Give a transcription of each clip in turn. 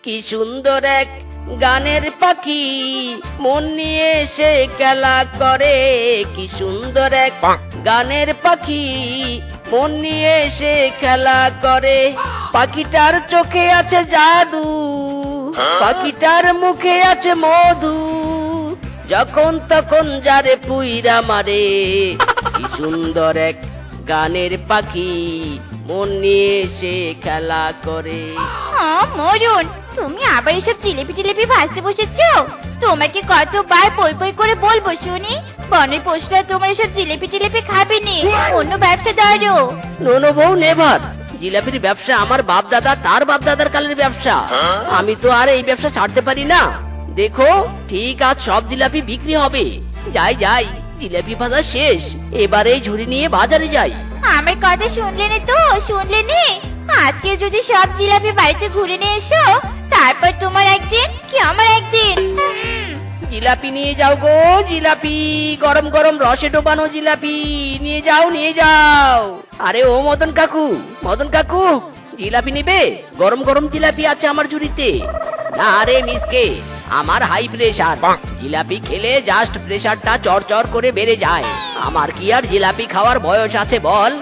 কি সুন্দর এক গানের পাখি, মন নিয়ে সে খেলা করে। কি সুন্দর এক গানের পাখি, মন নিয়ে সে খেলা করে। পাখিটার চোখে আছে জাদু, পাখিটার মুখে আছে মধু, যখন তখন যারে পুইরা মারে। কি সুন্দর এক গানের পাখি, মন নিয়ে সে খেলা করে। মরুন, তুমি আবার এসব জিলিপি টিলিপি ভাজতে বসেছো? তোমাকে কতবার পই পই করে বলবো শুনি, বনের পশুরা তোমার এসব জিলিপি টিলিপি খাবে নি, অন্য ব্যবসা ধরো। নোনো বউ নেভার, জিলাপির ব্যবসা আমার বাপ দাদা তার বাপ দাদার কালের ব্যবসা। আমি তো আর এই ব্যবসা ছাড়তে পারি না। দেখো ঠিক আজ সব জিলাপি বিক্রি হবে। যাই যাই, জিলাপি ভাজা শেষ, এবারে ঝুড়ি নিয়ে বাজারে যাই। আমার কথা শুনলেনি তো, শুনলেনি? আজকে যদি সব জিলাপি বাড়িতে ঘুরে নিয়ে এসো, তারপর তোমার একদিন কি আমার একদিন। জিলাপি নিয়ে যাও গো, জিলাপি গরম গরম রসে ডোবানো জিলাপি নিয়ে যাও, নিয়ে যাও। আরে ও মদন কাকু, মদন কাকু, জিলাপি নিবে? গরম গরম জিলাপি আছে আমার ঝুড়িতে। না রে মিসকে, আমার হাই প্রেসার, জিলাপি খেলে জাস্ট প্রেসারটা চড়চড় করে বেড়ে যায়। আমার কি আর জিলাপি খাওয়ার বয়স আছে বল?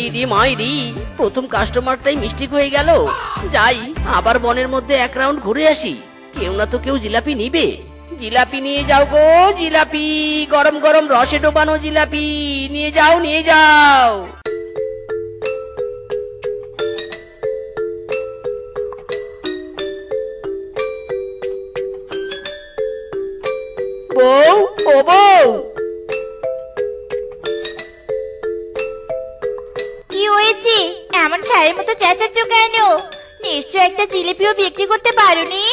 ইরি মাইরি, প্রথম কাস্টমারটাই মিষ্টি হয়ে গেল। যাই আবার বনের মধ্যে এক রাউন্ড ঘুরে আসি, কেউ না তো কেউ জিলাপি নিবে। জিলাপি নিয়ে যাও গো, জিলাপি গরম গরম রসে ডোবানো জিলাপি নিয়ে যাও, নিয়ে যাও। বউ, ও বউ, কি হয়েছে? এমন ছায়ের মতো চেঁচাচ্ছ কেন? নিশ্চয় একটা জিলিপিও বিক্রি করতে পারোনি।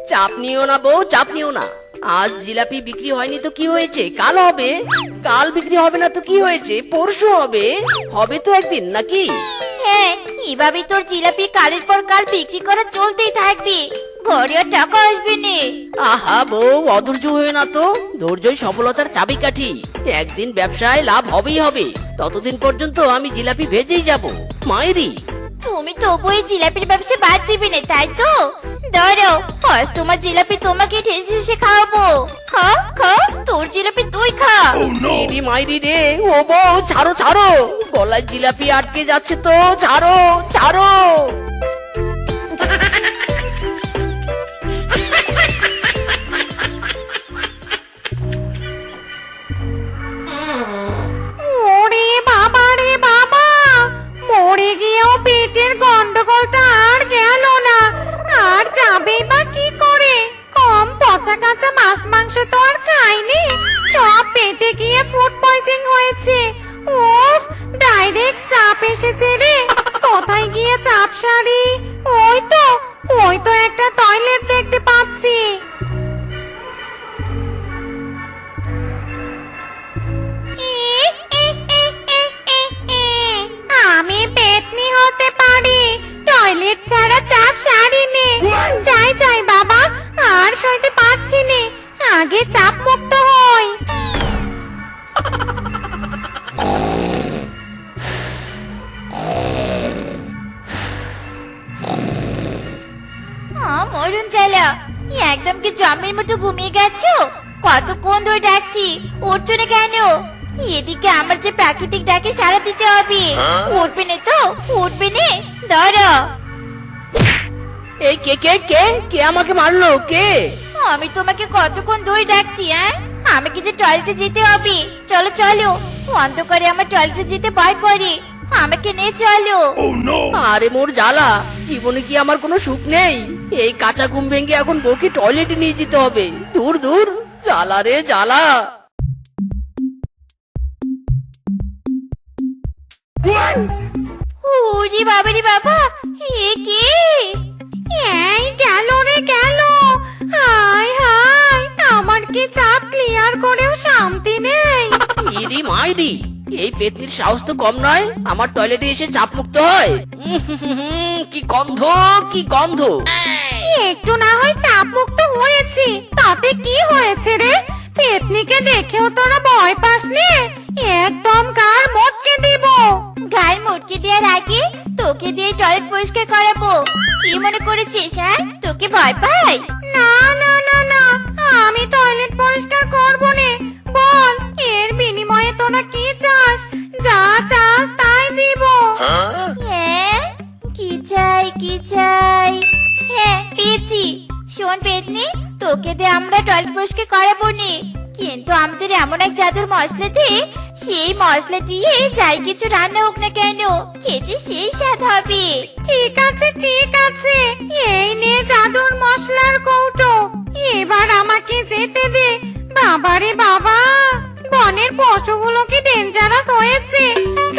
চাপ নিও না বউ, চাপ নিও না। আজ জিলাপি বিক্রি হয়নি তো কি হয়েছে, কাল হবে। কাল বিক্রি হবে না তো কি হয়েছে, পরশু হবে। হবে তো একদিন নাকি? হ্যাঁ, এভাবে তোর জিলাপি কালের পর কাল বিক্রি করা চলতেই থাকবে, ঘরে আর টাকা আসবে না। আহা বউ, অধৈর্য হয়ে না তো, ধৈর্যই সফলতার চাবিকাঠি। একদিন ব্যবসায় লাভ হবেই হবে, ততদিন পর্যন্ত আমি জিলাপি ভেজেই যাব। মায়েরি, তুমি তবু এই জিলাপির ব্যবসা বাদ দিবে না, তাই তো? ধরো, আজ তোমার জিলাপি তোমাকে ঠেসে ঠেসে খাওয়াবো। খা খা, তোর জিলাপি তুই খা। ইরি মাইরি রে, ও বউ ছাড়ো ছাড়ো, গলায় জিলাপি আটকে যাচ্ছে তো, ছাড়ো ছাড়ো। ওরে বাবা রে বাবা, মরে গিয়েও পেটের গন্ডগোলটা আর গেল না। আর যাবে বা কি করে? কম পচা কাঁচা মাছ মাংস তো আর খাইনি, সব পেটে গিয়ে ফুড পয়জন হয়েছে। উফ, ডাইরেক্ট চাপ এসেছে রে। কোথায় গিয়ে চাপ সারি? ওই তো একটা টয়লেট দেখতে পাচ্ছি। আমি পেতনি হতে পারি, টয়লেট ছাড়া চাপ সারিনি। যাই যাই বাবা, আর সইতে পারছি নে, আগে চাপ মুক্ত হই। মরুন চালা, একদম কি জমের মতো ঘুমিয়ে গেছো? কতক্ষণ ধরে ডাকছি, উঠছো না কেন? এদিকে আমার যে প্রাকৃতিক ডাকে সাড়া দিতে হবে। উঠবে না তো, উঠবে না? ধরো। এই কে কে কে কে আমাকে মারলো, কে? আমি তোমাকে কতক্ষণ ধরে ডাকছি। আমাকে যে টয়লেটে যেতে হবে, চলো চলো। অন্ধকারে আমার টয়লেটে যেতে ভয় করে, আমাকে নিয়ে চলো। আরে মোর জ্বালা, জীবনে কি আমার কোনো সুখ নেই? এই কাঁচা ঘুম ভেঙে এখন বউকে টয়লেটে নিয়ে যেতে হবে। দূর দূর, জ্বালা রে জ্বালা। ওরে বাবা রে বাবা, এ কি? এই গেল রে গেল। হায় হায়, আমার কি চাপ ক্লিয়ার করেও শান্তি নেই। ইরি মাইরি, এই পেতনির সাহস তো কম নয়, আমার টয়লেটে এসে চাপ মুক্ত হয়। কি গন্ধ, কি গন্ধ। একটু না হয় চাপ মুক্ত হয়েছি, তাতে কি হয়েছে রে? পেতনিকে দেখেও তোরা ভয় পাসনি? একদম কার মটকে দিব। গায়ের মোটকে দেওয়ার আগে তোকে দিয়ে টয়লেট পরিষ্কার করাবো। কি মনে করেছিস হ্যাঁ? তোকে ভয় পাই? না না না না, আমি টয়লেট পরিষ্কার করব নে। বল, এর বিনিময়ে তোরা কি চাস? যা চাস তাই দিব। হ্যাঁ, কি চাই কি চাই? হ্যাঁ পেয়েছি। শোন পেতনি, তোকে দিয়ে আমরা টয়লেট পরিষ্কার করাবো নি, কিন্তু আমাদের এমন এক জাদুর মশলা দে, সেই মশলা দিয়ে যাই কিছু রান্না হোক না কেন খেতে সেই স্বাদ হবে। ঠিক আছে ঠিক আছে, এই নে জাদুর মশলার কৌটো। এবার আমাকে যেতে দে। বাবারে বাবা, বনের পশুগুলো কি ডেঞ্জারাস হয়েছে।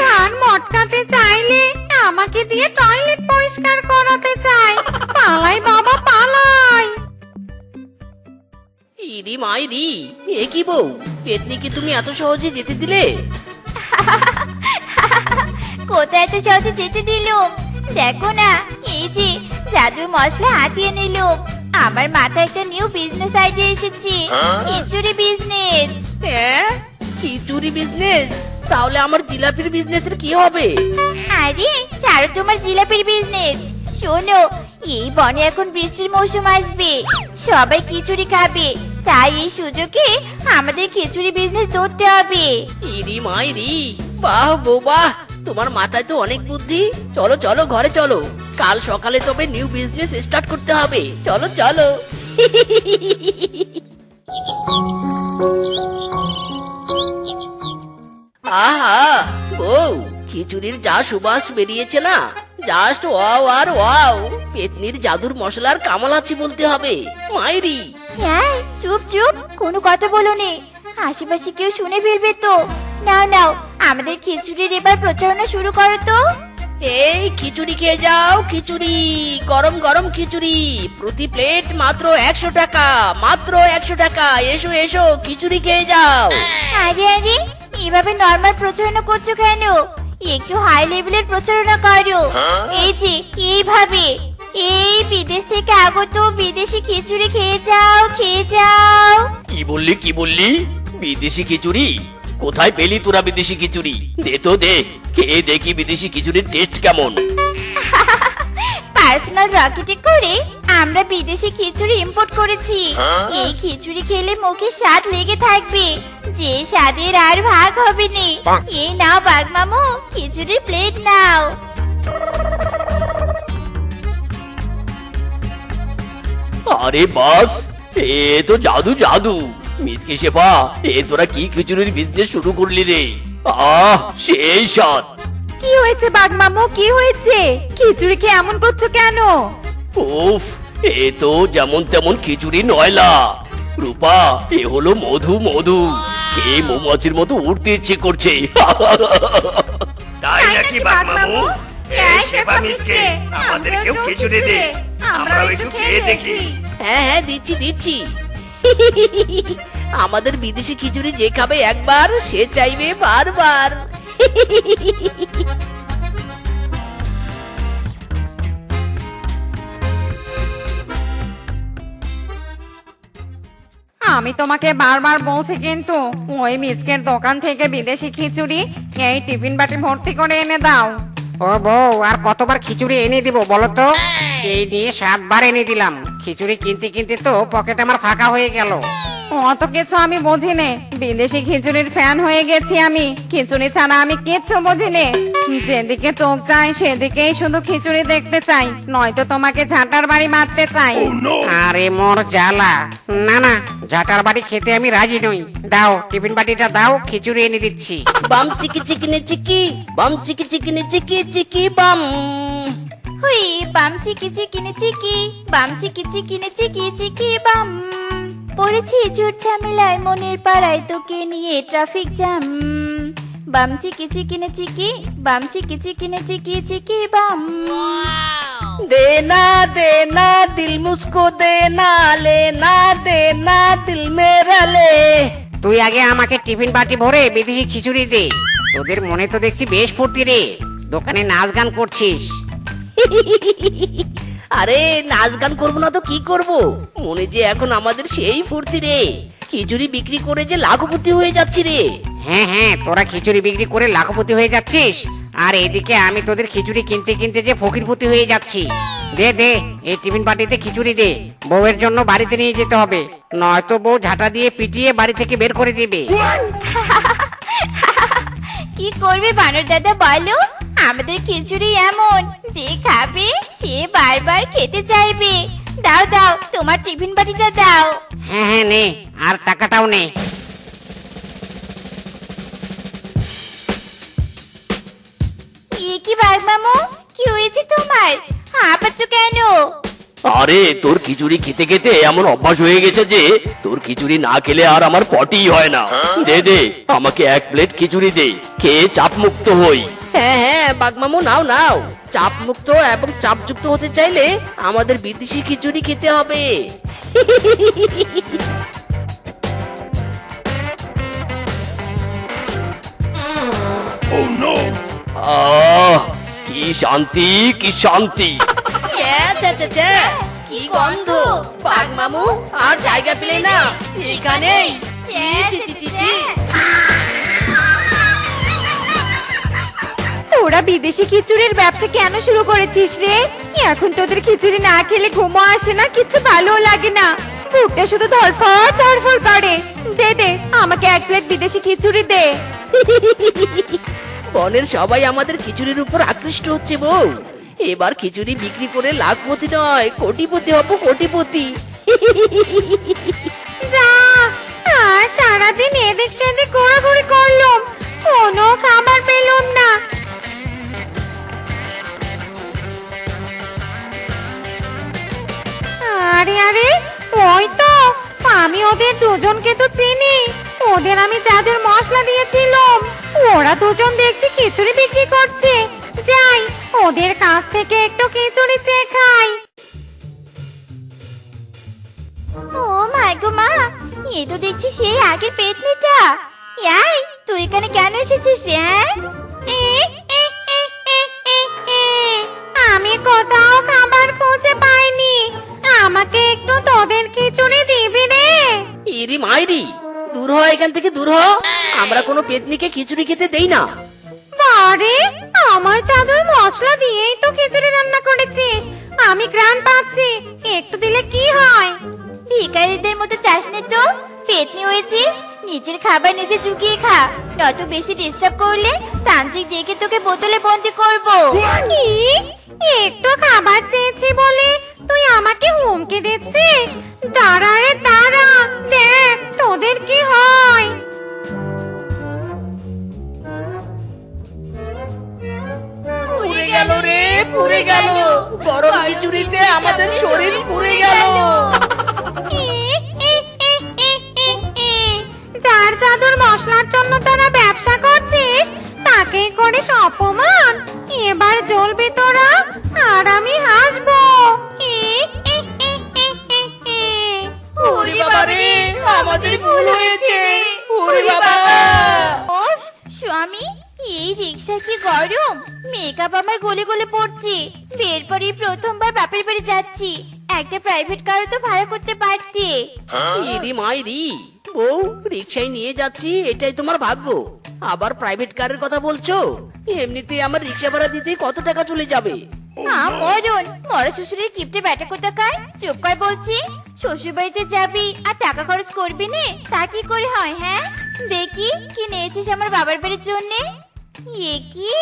ঘাড় মটকাতে চাইলে আমাকে দিয়ে টয়লেট পরিষ্কার করাতে চাই। পালাই বাবা পালাই। ইরি মাইরি, এ কি বউ, পেতনিকে তুমি এত সহজে যেতে দিলে? কোথায় তো সহজে যেতে দিলুম? দেখো না, এই যে জাদুর মশলা হাতিয়ে নিলুম। আমার মাথায় একটা নিউ বিজনেস আইডিয়া এসেছে, খিচুড়ি বিজনেস। হ্যাঁ, খিচুড়ি বিজনেস? তাহলে আমার জিলাপির বিজনেসের কি হবে? আরে ছাড়ো তোমার জিলাপির বিজনেস। শোনো, এই বনে এখন বৃষ্টির মৌসুম আসবে, সবাই খিচুড়ি খাবে, তাই এই সুযোগে আমাদের খিচুড়ি বিজনেস ধরতে হবে। ইরি মাইরি, বাহ বউ বাহ, তোমার মাথায় তো অনেক বুদ্ধি। চলো চলো ঘরে চলো, কাল সকালে তবে নিউ বিজনেস স্টার্ট করতে হবে। চলো চলো। আহা বউ, খিচুড়ির যা সুবাস বেরিয়েছে না, জাস্ট ওয়াও আর ওয়াও। পেতনির জাদুর মশলার কামাল আছে বলতে হবে। মাইরি, হ্যাঁ চুপ চুপ, কোনো কথা বলো নে, আশেপাশে কেউ শুনে ফেলবে তো। নাও নাও, আমাদের খিচুড়ির এবার প্রচারণা শুরু করো তো। এই খিচুড়ি খেয়ে যাও, খিচুড়ি, গরম গরম খিচুড়ি, প্রতি প্লেট মাত্র 100 টাকা, মাত্র 100 টাকা। এসো এসো, খিচুড়ি খেয়ে যাও। আরে আরে, এভাবে নরমাল প্রচারণা করছো কেন? একটু হাই লেভেলের প্রচারণা করো। এই যে এইভাবে, এই বিদেশ থেকে আগত বিদেশি খিচুড়ি খেয়ে যাও, খেয়ে যাও। কি বললি? বিদেশি খিচুড়ি? কোথায় পেলি তোরা বিদেশি খিচুড়ি? দে তো দে, খেয়ে দেখি বিদেশি খিচুড়ির টেস্ট কেমন। পার্সোনাল রকেটে করে আমরা বিদেশি খিচুড়ি ইম্পোর্ট করেছি। এই খিচুড়ি খেলে মুখে স্বাদ লেগে থাকবে, যে স্বাদের আর ভাগ হবে না। এই নাও বাঘ মামু, খিচুড়ির প্লেট নাও। আরে বাস, এ তো জাদু জাদু। মিসকে শেফা, এ তোরা কি খিচুড়ির বিজনেস শুরু করলি রে? আহ, সেই স্বাদ। কি হয়েছে বাঘ মামু, কি হয়েছে? খিচুড়ি খেয়ে এমন করছো কেন? উফ, এ তো যেমন তেমন খিচুড়ি নয়লা। রূপা, এ হলো মধু মধু। খেয়ে মৌমাছির মতো উঠতে ইচ্ছে করছে। তাই নাকি বাঘ মামু? এই শেফা মিসকে, আমাদেরকেও খিচুড়ি দে, আমরাও একটু খেয়ে দেখি। হ্যাঁ হ্যাঁ, দিচ্ছি দিচ্ছি। আমাদের বিদেশি খিচুড়ি যে খাবে একবার, সে চাইবে বারবার। আমি তোমাকে বারবার বলছি, কিন্তু ওই মিসকের দোকান থেকে বিদেশি খিচুড়ি এই টিফিন বাটি ভর্তি করে এনে দাও। ও বউ, আর কতবার খিচুড়ি এনে দিব বলো তো? এই নিয়ে 7 বার এনে দিলাম। খিচুড়ি কিনতে কিনতে তো পকেট আমার ফাঁকা হয়ে গেল। অত কিছু আমি বুঝি নে, বিদেশি খিচুড়ির ফ্যান হয়ে গেছি আমি। খিচুড়ি ছাড়া আমি কিচ্ছু বুঝি নে। যেদিকে চোখ চাই সেদিকেই শুধু খিচুড়ি দেখতে চাই, নয়তো তোমাকে ঝাঁটার বাড়ি মারতে চাই। আরে মোর জ্বালা। না না, ঝাঁটার বাড়ি খেতে আমি রাজি নই। দাও টিফিন বাটিটা দাও, খিচুড়ি এনে দিচ্ছি। বাম চিকি চিকিনে চিকি, বাম চিকি চিকিনে চিকি চিকি বাম। হুই বাম চিকি চিকিনে চিকি, বাম চিকি চিকিনে চিকি চিকি বাম। পড়েছি ঝুট ঝামেলায় মনের পাড়ায়, তোকে নিয়ে ট্রাফিক জ্যাম। বাম চিকি চিকিনে চিকি, বাম চিকি চিকিনে চিকি চিকি বাম। देना दिल मुझको देना, लेना देना दिल मेरा ले। তুই আগে আমাকে টিফিন বাটি ভরে বিদেশি খিচুড়ি দে। তোদের মনে তো দেখছি বেশ ফুর্তি রে, দোকানে নাচ গান করছিস। আরে নাচ গান করবো না তো কি করব, মনে যে এখন আমাদের সেই ফুর্তি রে। খিচুড়ি বিক্রি করে যে লাখপতি হয়ে যাচ্ছি রে। হ্যাঁ হ্যাঁ, তোরা খিচুড়ি বিক্রি করে লাখপতি হয়ে যাচ্ছিস, আর এদিকে আমি তোদের খিচুড়ি কিনতে কিনতে যে ফকিরপতি হয়ে যাচ্ছি। দে দে, এই টিফিন পার্টিতে খিচুড়ি দে, বউয়ের জন্য বাড়িতে নিয়ে যেতে হবে, নয়তো বউ ঝাঁটা দিয়ে পিটিয়ে বাড়ি থেকে বের করে দিবে। কি করবে বানর দাদা বলো? আমাদের খিচুড়ি এমন যে খাবে সে বারবার খেতে চাইবে। দাও দাও, তোমার টিফিন বাটিটা দাও। হ্যাঁ হ্যাঁ, নে, আর টাকাটাও নে। এ কি বাঘ মামু, কি হয়েছে তোমার? হাঁপাচ্ছ কেন? আরে তোর খিচুড়ি খেতে খেতে এমন অভ্যাস হয়ে গেছে যে তোর খিচুড়ি না খেলে আর আমার পটিই হয় না। দে দে, আমাকে 1 প্লেট খিচুড়ি দে, খেয়ে চাপ মুক্ত হই। হ্যাঁ হ্যাঁ বাগমামু, নাও নাও। চাপ মুক্ত এবং চাপযুক্ত হতে চাইলে আমাদের বিদেশি খিচুড়ি খেতে হবে। আহ, কি শান্তি, কি শান্তি। ছ্যা, ছ্যা, ছ্যা, ছ্যা, কি গন্ধ! বাগমামু আর জায়গা পেলে না এখানেই। ছি, ছি, ছি, ছি, ছি। তোরা বিদেশি খিচুড়ির ব্যবসা কেন শুরু করেছিস রে? এখন তোদের খিচুড়ি না খেলে ঘুমও আসে না, কিছু ভালো লাগে না, বুকটা শুধু ধরফর ধরফর করে। দে দে, আমাকে 1 প্লেট বিদেশি খিচুড়ি দে। বনের সবাই আমাদের খিচুড়ির উপর আকৃষ্ট হচ্ছে বউ। এবার খিচুড়ি বিক্রি করে লাখপতি নয় কোটিপতি হব, কোটিপতি। যা, আর সারাদিন এদিক সেদিক ঘোরাঘুরি করলাম, কোনো খাবার পেলাম না। আরে আরে, ওই তো, আমি ওদের দুজনকে তো চিনি, ওদের আমি জাদুর মশলা দিয়েছিলাম, ওরা দুজন দেখছি খিচুড়ি বিক্রি করছে। যাই, ওদের কাছ থেকে একটু খিচুড়ি চেয়ে খাই। ও মাই গো মা, এ তো দেখছি সেই আগের পেতনিটা। এই, তুই এখানে কেন এসেছিস রে? হ্যাঁ, আমি কোথাও খাবার খুঁজে পাইনি, আমাকে একটু তোদের খিচুড়ি দিবি রে? ইরি মাইরি, দূর হ এখান থেকে, দূর হ। আমরা কোনো পেতনিকে খিচুড়ি খেতে দেই না। আরে, আমার জাদুর মশলা দিয়েই তো খিচুড়ি রান্না করেছিস, আমি গ্রান পাচ্ছি, একটু দিলে কি হয়? ভিখারিদের মতো চাস নে তো, পেতনি হয়েছিস, নিজের খাবার নিজে চুকিয়ে খা, নয়তো বেশি ডিস্টার্ব করলে তান্ত্রিক ডেকে তোকে বোতলে বন্দি করব। কি? একটু খাবার চেয়েছি বলে তুই আমাকে হুমকি দিচ্ছিস? দাঁড়া রে দাঁড়া, দেখ তোদের কি হয়। পুড়ে গেল রে, পুড়ে গেল, গরম খিচুড়িতে আমাদের শরীর পুড়ে গেল। যার জাদুর মশলার জন্য তোরা ব্যবসা করছিস তাকেই করিস অপমান, এবার জ্বলবি তোরা আর আমি হাসবো। ওরে বাবা রে, আমাদের ভুল হয়েছে। ওরে বাবা! উফ, স্বামী, এই রিক্সা কি গরম, মেকআপ আমার গলে গলে পড়ছে। বের পরে প্রথমবার বাপের বাড়ি যাচ্ছি, একটা প্রাইভেট কারও তো ভাড়া করতে পারতে। ইরি মাইরি, বউ রিক্সায় নিয়ে যাচ্ছি, এটাই তোমার ভাগ্য, আবার প্রাইভেট কারের কথা বলছো? এমনিতে আমার রিক্সা ভাড়া দিতে কত টাকা চলে যাবে? মরণ, মরা শ্বশুরের কিপটে ব্যাটা কোথাকার, চুপ কর বলছি। শ্বশুর বাড়িতে যাবি আর টাকা খরচ করবি নে, তা কি করে হয়? হ্যাঁ, দেখি কি নিয়েছিস আমার বাবার বাড়ির জন্য। এ কি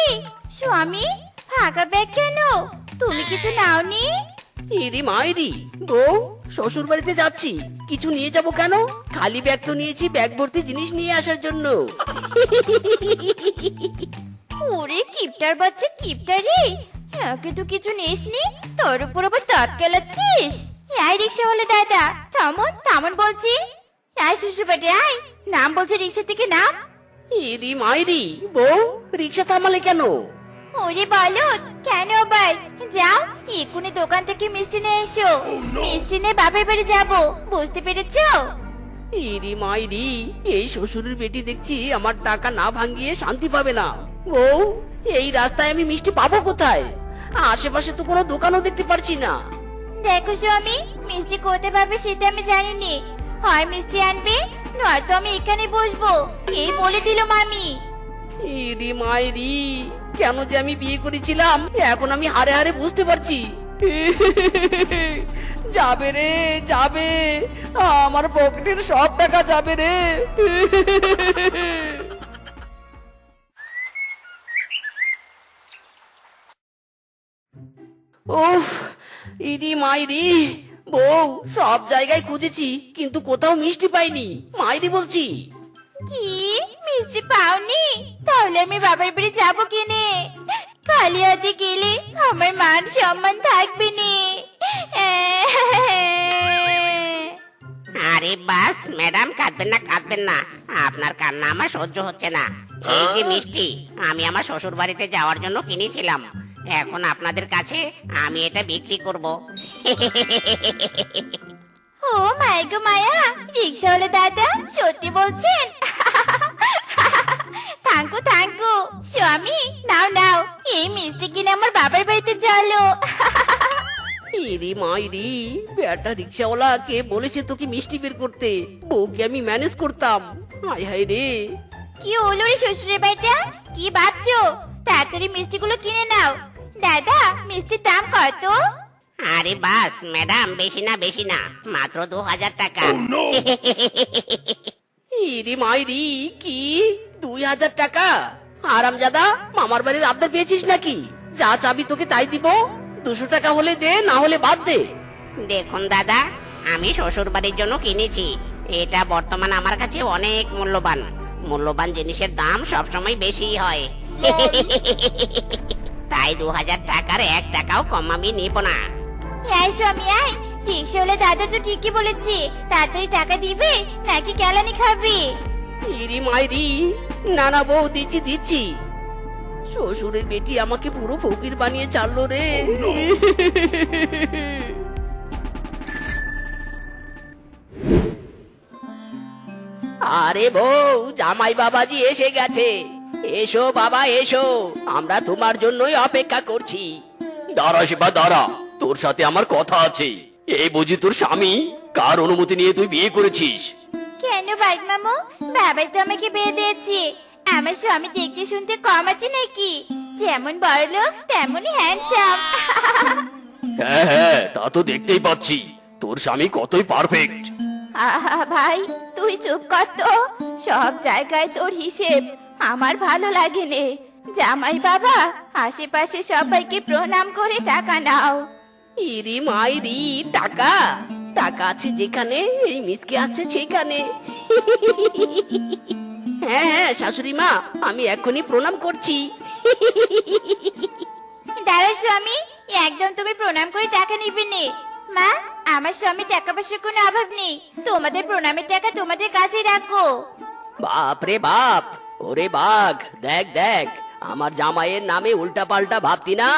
স্বামী, ফাঁকা ব্যাগ কেন? তুমি কিছু নাওনি? ইরি মাইরি, বউ শ্বশুর বাড়িতে যাচ্ছি, কিছু নিয়ে যাব কেন? খালি ব্যাগ তো নিয়েছি ব্যাগ ভর্তি জিনিস নিয়ে আসার জন্য। ওরে কিপটার বাচ্চা, কিপটারি, একে তো কিছু নিসনি, তোর উপর আবার দাঁত কেলাচ্ছিস। এই রিক্সাওয়ালা দাদা, থামুন থামুন বলছি। এই শ্বশুর বাড়ি আয়, নাম বলছে রিক্সা থেকে নাম। ইরি মাইরি, বউ রিক্সা থামালে কেন? ওরে বলদ, কেন আবার? যাও এক্ষুনি দোকান থেকে মিষ্টি নিয়ে এসো, মিষ্টি নিয়ে বাপের বাড়ি যাবো, বুঝতে পেরেছো? ইরি মাইরি, এই শ্বশুরের বেটি দেখছি আমার টাকা না ভাঙিয়ে শান্তি পাবে না। বউ, এই রাস্তায় আমি মিষ্টি পাবো কোথায়? আশেপাশে তো কোনো দোকানও দেখতে পারছি না। দেখো স্বামী, মিষ্টি কোথায় পাবে সেটা আমি জানিনি, হয় মিষ্টি আনবে নয়তো আমি এখানে বসবো, এই বলে দিল মামি। ইরি মাইরি, কেন যে আমি বিয়ে করেছিলাম এখন আমি হারে হারে বুঝতে পারছি। যাবে রে যাবে, আমার পকেটের সব টাকা যাবে রে। উফ, ইরি মাইরি, বউ সব জায়গায় খুঁজেছি কিন্তু কোথাও মিষ্টি পাইনি। মাইরি বলছি। কি মিষ্টি পাওনি? তাহলে আমি বাবার বাড়ি যাবো কিনে? খালি হাতে গেলে আমার মান সম্মান থাকবে না। আরে বাস ম্যাডাম, কাঁদবেন না, আপনার কান্না আমার সহ্য হচ্ছে না। এই যে মিষ্টি, আমি আমার শ্বশুর বাড়িতে যাওয়ার জন্য কিনেছিলাম, এখন আপনাদের কাছে আমি এটা বিক্রি করব। ও মাই গো মায়া, রিক্সাওয়ালা দাদা সত্যি বলছেন? থ্যাংকু স্বামী, নাও এই মিষ্টি কিনে আমার বাবার বাড়িতে চলো। ইরি মাইরি, বেটা রিক্সাওয়ালা কে বলেছে তোকে মিষ্টি বের করতে? বউকে আমি ম্যানেজ করতাম। হায় হায় রে। কি হলো রে শ্বশুরের বেটা, কি ভাবছো? তাড়াতাড়ি মিষ্টিগুলো কিনে নাও। দাদা, মিষ্টির দাম কত? আরে বাস ম্যাডাম, বেশি না, মাত্র 2000 টাকা। ইরি মাইরি, কি 2000 টাকা? আরামজাদা, মামার বাড়ির আবদার পেয়েছিস নাকি? যা চাবি তোকে তাই দিব। 200 টাকা হলে দে, না হলে বাদ দে। দেখুন দাদা, আমি শ্বশুর বাড়ির জন্য কিনেছি, এটা বর্তমান আমার কাছে অনেক মূল্যবান জিনিসের দাম সবসময় বেশি হয়। তাই 2000 টাকার 1 টাকাও কম আমি নিব না। এই স্বামী, আয়, রিক্সাওয়ালা দাদা তো ঠিকই বলেছে। তাড়াতাড়ি টাকা দিবে নাকি কেলানি খাবে? ইরি মাইরি, না বউ, দিচ্ছি। শ্বশুরের বেটি আমাকে পুরো ফকির বানিয়ে চাললো রে। আরে বউ, জামাই বাবাজি এসে গেছে। এসো বাবা এসো, আমরা তোমার জন্যই অপেক্ষা করছি। দাঁড়া শিবা দাঁড়া, তোর সাথে আমার কথা আছে। এই বুঝি তোর স্বামী? কার অনুমতি নিয়ে তুই বিয়ে করেছিস? কেন বাইক মামু, বাবাই তো আমাকে বিয়ে দিয়েছে। আমার স্বামী দেখতে শুনতে কম আছে নাকি? যেমন বড় লোক তেমনই হ্যান্ডসাম। হ্যাঁ, তা তো দেখতেই পাচ্ছি। তোর স্বামী কতই পারফেক্ট। আহা ভাই, তুই চুপ কর তো। সব জায়গায় তোর হিসেব আমার ভালো লাগে নে। জামাই বাবা, আশেপাশে সবাইকে প্রণাম করে টাকা নাও। ইরি মাইরি, টাকা টাকা আছে যেখানে, এই মিসকে আছে সেখানে। হ্যাঁ শাশুড়ি মা, আমি এখনই প্রণাম করছি। দাঁড়া স্বামী, একদম তুমি প্রণাম করে টাকা নিবে নে। মা, আমার স্বামী টাকা পয়সার কোনো অভাব নেই। তোমাদের প্রণামের টাকা তোমাদের কাছে রাখো। বাপ রে বাপ, ওরে বাঘ, দেখ আমার জামাইয়ের নামে উল্টা পাল্টা ভাবতি না।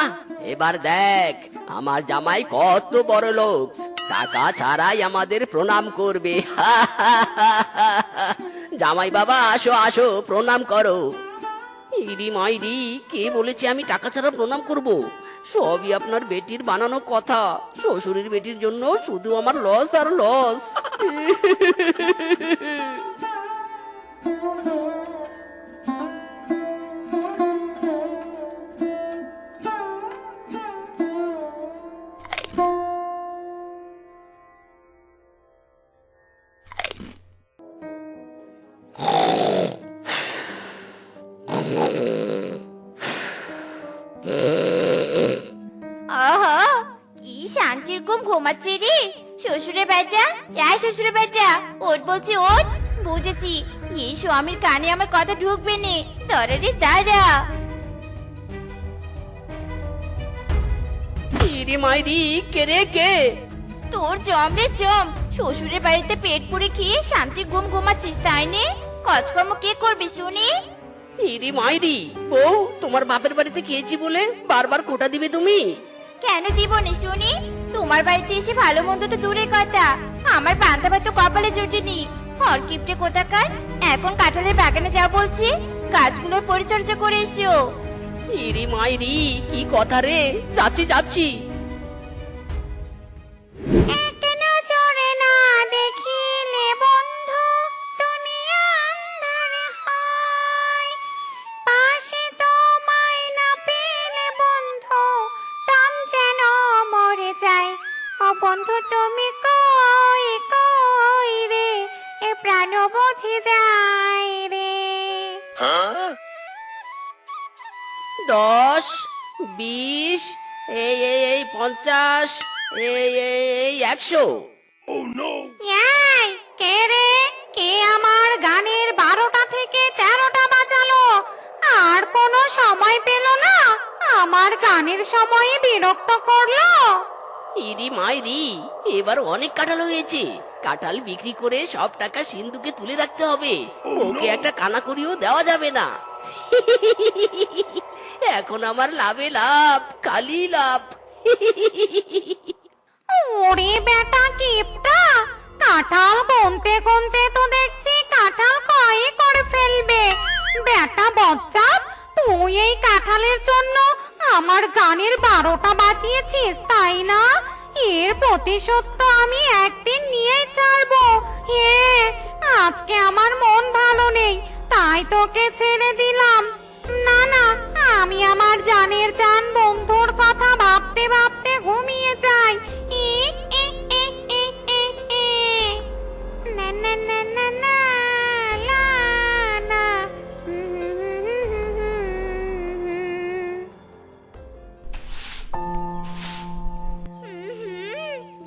এবার দেখ আমার জামাই কত বড় লোক, টাকা ছাড়াই আমাদের প্রণাম করবে। জামাই বাবা, আসো প্রণাম করো। ইরি মাইরি, কে বলেছে আমি টাকা ছাড়া প্রণাম করব? সবই আপনার বেটির বানানো কথা। শ্বশুরের বেটির জন্য শুধু আমার লস আর লস। আহা, কি শান্তির ঘুম ঘুমাচ্ছে রে শ্বশুরের বেটা। শ্বশুরের বেটা, ওঠ বলছি, ওঠ। বুঝেছি, এই স্বামীর কানে আমার কথা ঢুকবে নে। দাঁড়া রে দাঁড়া। ইরি মাইরি, কে রে কে? তোর জম রে জম, শ্বশুরের বাড়িতে পেট পুড়ে খেয়ে শান্তির ঘুম ঘুমাচ্ছিস তাই নে? কাজকর্ম কে করবে শুনি? ইরি মাইরি, বউ তোমার বাপের বাড়িতে খেয়েছি বলে বারবার কোটা দিবে তুমি? কেন দিব না শুনি? তোমার বাড়িতে এসে ভালো মন্দ তো দূরের কথা, আমার পান্তা ভাত তো কপালে জোটেনি। হরকিপটে কোথাকার, এখন কাঁঠালের বাগানে যাও বলছি, গাছগুলোর পরিচর্যা করে এসো। ইরি মাইরি, কি কথা রে? যাচ্ছি। এক নজরে না দেখিলে বন্ধু, টুন বন্ধু তুমি কই কই রে, এ প্রাণ বুঝে যায় রে। 10, 20, এই 50, এই 100। এই, কে রে? কে আমার গানের 12টা থেকে 13টা বাজালো আর কোনো সময় পেল না, আমার গানের সময়ে বিরক্ত করলো। ইরি মাইরি, এবার অনেক কাঁঠাল হয়েছে। কাঁঠাল বিক্রি করে সব টাকা সিন্ধুকে তুলে রাখতে হবে। ওকে একটা কানাকড়িও দেওয়া যাবে না। এখন আমার লাভে লাভ, খালি লাভ। ওরে বেটা কিপটা, কাঁঠাল গুনতে গুনতে তো দেখছি কাঁঠাল ক্ষয় করে ফেলবে। বেটা বজ্জাত, তুই এই কাঁঠালের জন্য আমার গানের 12টা বাজিয়েছিস তাই না? এর প্রতিশোধ তো আমি একদিন নিয়েই ছাড়বো। হ্যাঁ, আজকে আমার মন ভালো নেই তাই তোকে ছেড়ে দিলাম। না না, আমি আমার জানের জান বন্ধুর কথা ভাবতে ভাবতে ঘুমিয়ে যাই। ই, ই, ই, ই, ই, ই। না না না না না, লা, না।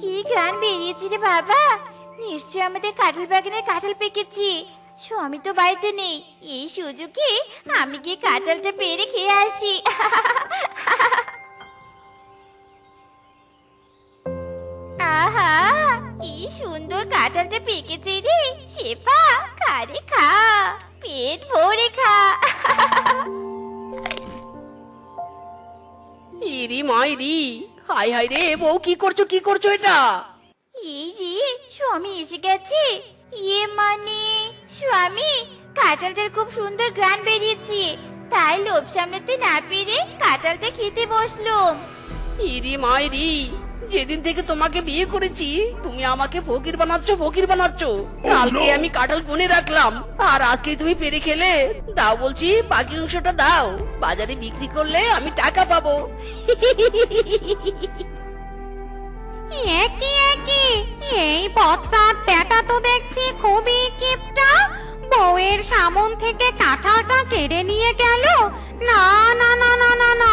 কি গান বেরিয়েছি রে বাবা, নিশ্চয় আমাদের কাঁঠাল বাগানে কাঁঠাল পেকেছি। স্বামী তো বাড়িতে নেই, এই সুযোগে আমি গিয়ে কাঁঠালটা পেরে খেয়ে আসি। আহা, কি সুন্দর কাঁঠালটা পেকেছে রে। শেফা, খা রে খা, পেট ভরে খা। ইরি মাইরি, হাই হাই রে বউ, কি করছো এটা? এই রে, স্বামী এসে গেছে। ইয়ে মানে স্বামী, কাঁঠালটার খুব সুন্দর ঘ্রাণ বেরিয়েছে, তাই লোভ সামলাতে না পেরে কাঁঠালটা খেতে বসলাম। ইরি মাইরি, যেদিন থেকে তোমাকে বিয়ে করেছি তুমি আমাকে ফকির বানাচ্ছ। কালকে আমি কাঁঠাল গুনে রাখলাম আর আজকে তুমি পেরে খেলে। দাও বলছি, বাকি অংশটা দাও, বাজারে বিক্রি করলে আমি টাকা পাবো। একই একই, এই বচ্চার বেটা তো দেখছি খুবই কিপটা। বউয়ের সামন থেকে কাঁঠালটা কেড়ে নিয়ে গেল। না না না না না না,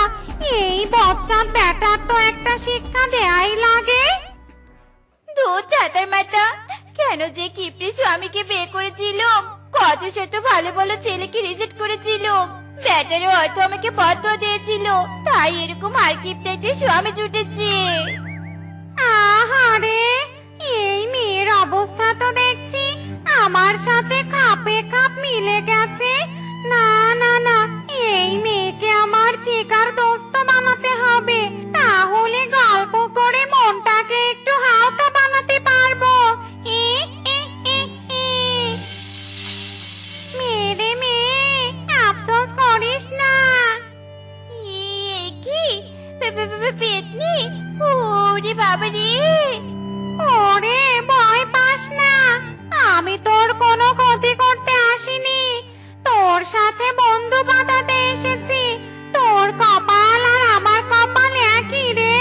এই বচ্চার বেটার তো একটা শিক্ষা দেয়াই লাগে। ধুর ছাতার মাথা, কেন যে কিপটে স্বামীকে বিয়ে করেছিলাম, কত শত ভালো ভালো ছেলেকে রিজেক্ট করেছিলাম। ব্যাটারে হয়তো আমাকে বদয়া দিয়েছিল, তাই এরকম আর কিপটে একটা স্বামী জুটেছে। আহারে, এই মেয়ের অবস্থা তো দেখছি আমার সাথে খাপে খাপ মিলে গেছে। না না না, এই মেয়েকে আমার চিকার দোস্ত বানাতে হবে, তাহলে গল্প করে মনটাকে একটু হালকা বানাতে পারবো। ই, ই, ই, ই। মেরে মেয়ে, আফসোস করিস না। কি পেতনি, ওরে বাবা রে। ওরে ভয় পাস না, আমি তোর কোনো ক্ষতি করতে আসিনি, তোর সাথে বন্ধু বাঁধাতে এসেছি। তোর কপাল আর আমার কপাল একই রে,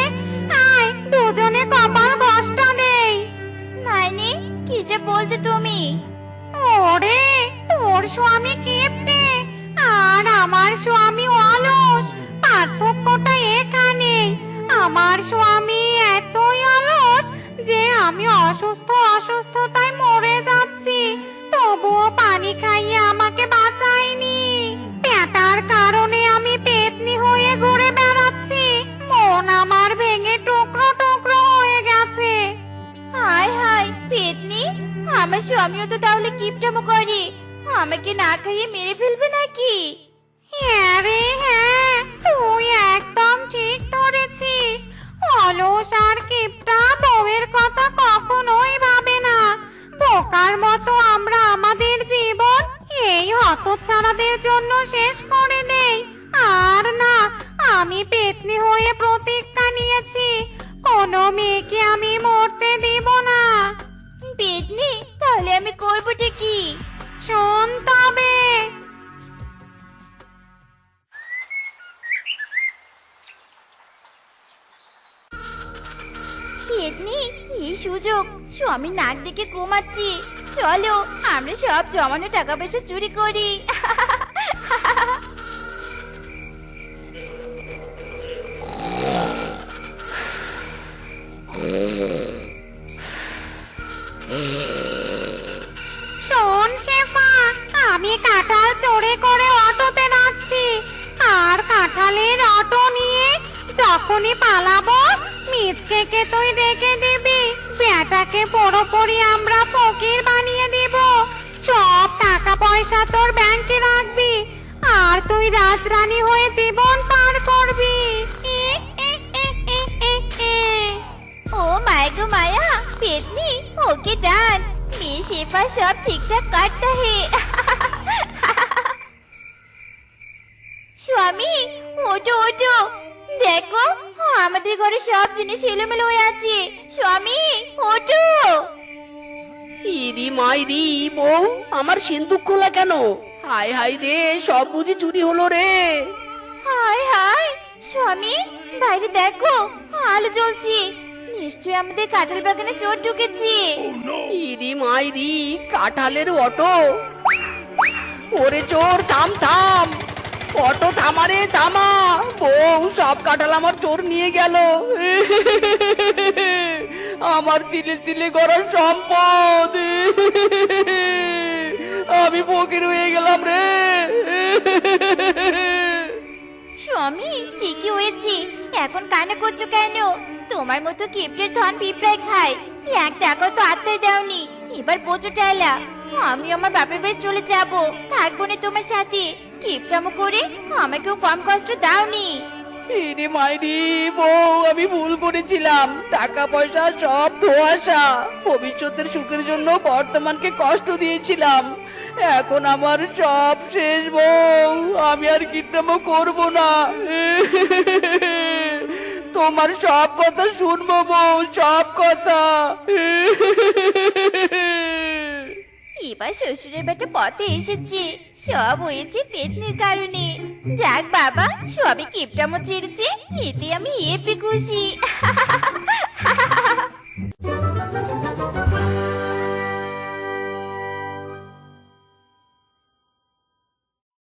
আয় দুজনে কপাল ঘষটা দেই। মানে কি যে বলছো তুমি? ওরে, তোর স্বামী কিপটে আর আমার স্বামী অলস, পার্থক্যটা এখানে। আমার স্বামী এতই অলস যে আমি অসুস্থতায় মরে যাচ্ছি, তবুও পানি খাইয়ে আমাকে বাঁচায়নি। পেটার কারণে আমি পেতনি হয়ে ঘুরে বেড়াচ্ছি, মন আমার ভেঙে টুকরো টুকরো হয়ে গেছে। হায় হায় পেতনি, আমার স্বামীও তো তাহলে কিপটামো করে, আমাকে না খাইয়ে মেরে ফেলবে নাকি? হ্যাঁ রে হ্যাঁ, তুই একদম ঠিক ধরেছিস। অলস আর কিপটা বউয়ের কথা কখনোই ভাবে না। বোকার মতো আমরা আমাদের জীবন এই হতচ্ছাড়াদের জন্য শেষ করে দেই। আর না, আমি পেতনি হয়ে প্রতিজ্ঞা নিয়েছি, কোনো মেয়েকে আমি মরতে দিব না। পেতনি, তাহলে আমি করবোটা কি? শোন তবে। পেতনি, সুযোগ স্বামী নাক ডেকে ঘুমাচ্ছি। চলো আমরা সব জমানো টাকা পয়সা চুরি করি। শোন শেফা, আমি কাঁঠাল চোরে করে অটোতে রাখছি, আর কাঁঠালের অটো নিয়ে যখনই পালাবো মিচকেকে তুই ডেকে দিবি। বেটাকে পুরোপুরি আমরা ফকির বানিয়ে দিব। সব টাকা পয়সা তোর ব্যাংকে রাখবি, আর তুই রাজরানী হয়ে জীবন পার করবি। ও মায়া গো মায়া, পেতনি ওকে ডান, মেয়ে শেফা সব ঠিকঠাক কাটতা হে। স্বামী ওঠো ওঠো, দেখো আমাদের ঘরে সব জিনিস এলোমেলো হয়ে আছে। স্বামী ওঠো। ইরি মাইরি বউ, আমার সিন্দুক খোলা কেন? হায় হায় রে, সব বুঝি চুরি হলো রে। হায় হায় স্বামী, বাইরে দেখো আলো জ্বলছে, নিশ্চয়ই আমাদের কাঁঠাল বাগানে চোর ঢুকেছে। ইরি মাইরি, কাঁঠালের অটো! ওরে চোর, থাম থাম, অটো থামারে থামা। বউ, সব কাঁঠাল আমার চোর নিয়ে গেল। আমার তিলে তিলে গড়া সম্পদ, আমি ফকির হয়ে গেলাম রে। স্বামী ঠিকই হয়েছে, এখন কান্না করছো কেন? তোমার মতো কিপ্টের ধন পিঁপড়ায় খায়, 1 টাকাও তো আত্মায় দাওনি। এবার বোঝো টাইলা, আমি আমার বাপের বাড়ি চলে যাব, থাকবো না তোমার সাথে। কিপটামো করে আমাকেও কম কষ্ট দাওনি। ইরে মাইরি বউ, আমি ভুল করেছিলাম। টাকা পয়সা সব ধোঁয়াশা, ভবিষ্যতের সুখের জন্য বর্তমানকে কষ্ট দিয়েছিলাম। এখন আমার সব শেষ বউ, আমি আর কিটনামো করব না। তোমার সব কথা শুনবো বউ, সব কথা। এবার শ্বশুরের বেটা পথে এসেছে, সব হয়েছে পেতনির কারণে। যাক বাবা, সবে কিপটামো ছেড়েছে, এতে আমি হেপি খুশি।